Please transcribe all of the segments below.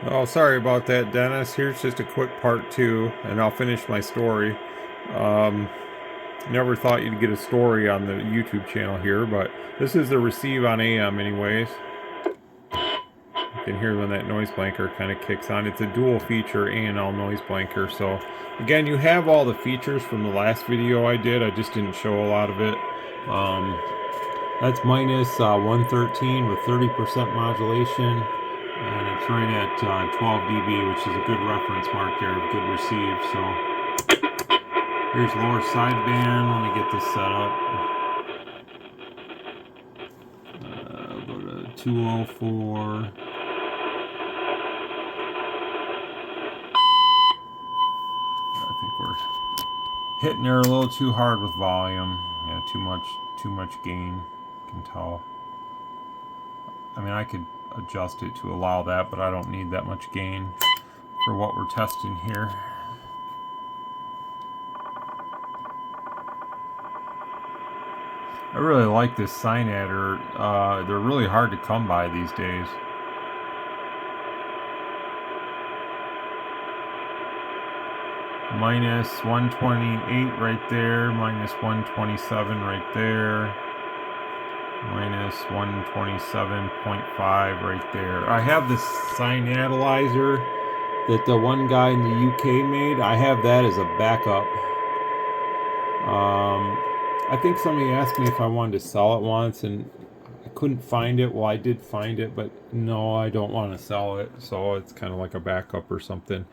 Oh, sorry about that, Dennis. Here's just a quick part two, and I'll finish my story. Um, Never thought you'd get a story on the YouTube channel here, but this is the receive on AM, anyways. You can hear when that noise blanker kind of kicks on. It's a dual feature A&L noise blanker. So, again, you have all the features from the last video I did. I just didn't show a lot of it. Um, That's minus 113 with 30% modulation, and it's right at 12 dB, which is a good reference mark there of good receive. So here's lower sideband. Let me get this set up. Go to 204. I think we're hitting there a little too hard with volume. Yeah, too much gain. You can tell. I mean, I could adjust it to allow that, but I don't need that much gain for what we're testing here. I really like this sign adder. They're really hard to come by these days. Minus 128 right there, minus 127 right there, minus 127.5 right there. I have this sign analyzer that the one guy in the UK made. I have that as a backup. I think somebody asked me if I wanted to sell it once, and I couldn't find it. Well, I did find it, but no, I don't want to sell it. So it's kind of like a backup or something.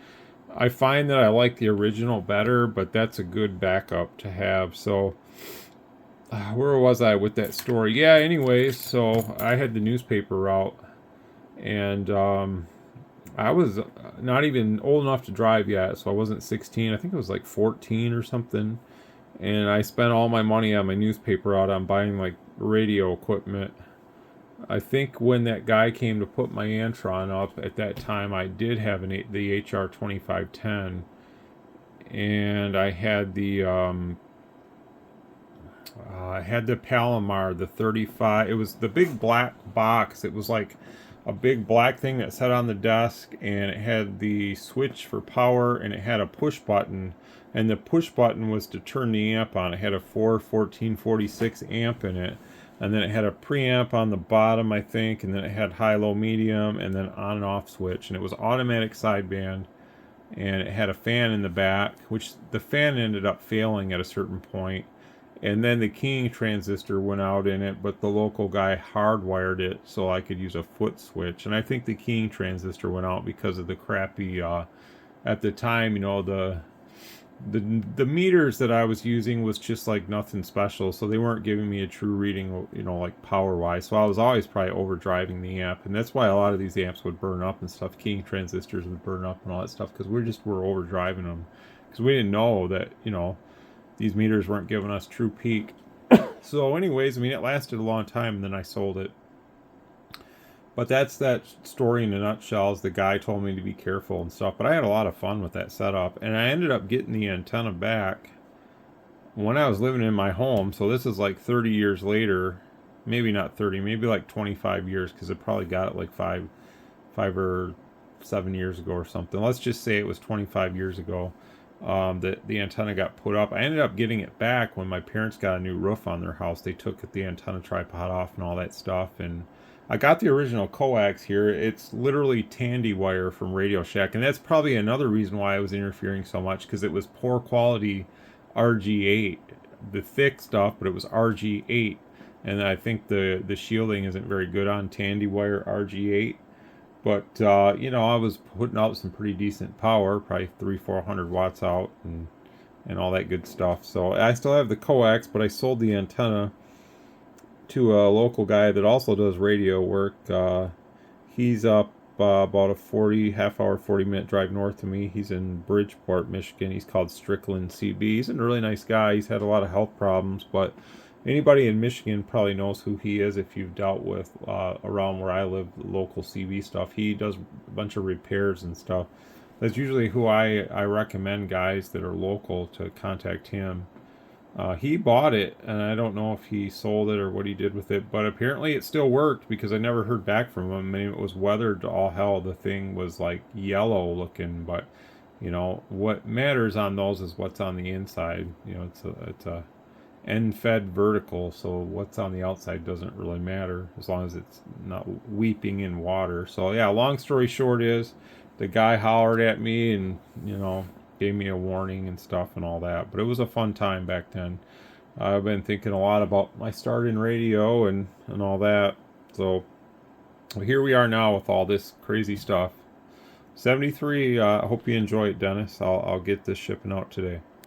I find that I like the original better, but that's a good backup to have. So where was I with that story? Yeah, anyways, so I had the newspaper route, and I was not even old enough to drive yet, so I wasn't 16. I think it was like 14 or something. And I spent all my money on my newspaper route on buying like radio equipment. I think when that guy came to put my Antron up at that time, I did have the HR 2510, and I had the Palomar, the 35. It was the big black box. It was like a big black thing that sat on the desk, and it had the switch for power, and it had a push button. And the push button was to turn the amp on. It had a 41446 amp in it. And then it had a preamp on the bottom, I think, and then it had high, low, medium, and then on and off switch. And it was automatic sideband, and it had a fan in the back, which the fan ended up failing at a certain point. And then the keying transistor went out in it, but the local guy hardwired it so I could use a foot switch. And I think the keying transistor went out because of the crappy, at the time, the meters that I was using was just like nothing special, so they weren't giving me a true reading, like power wise. So I was always probably overdriving the amp, and that's why a lot of these amps would burn up and stuff. Keying transistors would burn up and all that stuff because we're overdriving them because we didn't know that these meters weren't giving us true peak. So, anyways, I mean, it lasted a long time, and then I sold it. But that's that story in a nutshell. Is the guy told me to be careful and stuff. But I had a lot of fun with that setup, and I ended up getting the antenna back when I was living in my home. So this is like 30 years later, maybe not 30, maybe like 25 years, because it probably got it like five or 7 years ago or something. Let's just say it was 25 years ago that the antenna got put up. I ended up getting it back when my parents got a new roof on their house. They took the antenna tripod off and all that stuff, and I got the original coax here. It's literally Tandy wire from Radio Shack, and that's probably another reason why I was interfering so much, because it was poor quality RG8, the thick stuff, but it was RG8, and I think the shielding isn't very good on Tandy wire RG8. But I was putting out some pretty decent power, probably 300-400 watts out, and all that good stuff. So I still have the coax, but I sold the antenna to a local guy that also does radio work. He's up about a 40-minute drive north of me. He's in Bridgeport, Michigan. He's called Strickland CB. He's a really nice guy. He's had a lot of health problems, but anybody in Michigan probably knows who he is if you've dealt with around where I live, local CB stuff. He does a bunch of repairs and stuff. That's usually who I recommend guys that are local to contact him. He bought it, and I don't know if he sold it or what he did with it, but apparently it still worked because I never heard back from him. I mean, it was weathered to all hell. The thing was like yellow looking, but you know what matters on those is what's on the inside. You know, it's a end fed vertical, so what's on the outside doesn't really matter as long as it's not weeping in water. So yeah, long story short is the guy hollered at me and gave me a warning and stuff and all that, but it was a fun time back then. I've been thinking a lot about my start in radio and all that. So here we are now with all this crazy stuff. 73. I hope you enjoy it, Dennis. I'll get this shipping out today.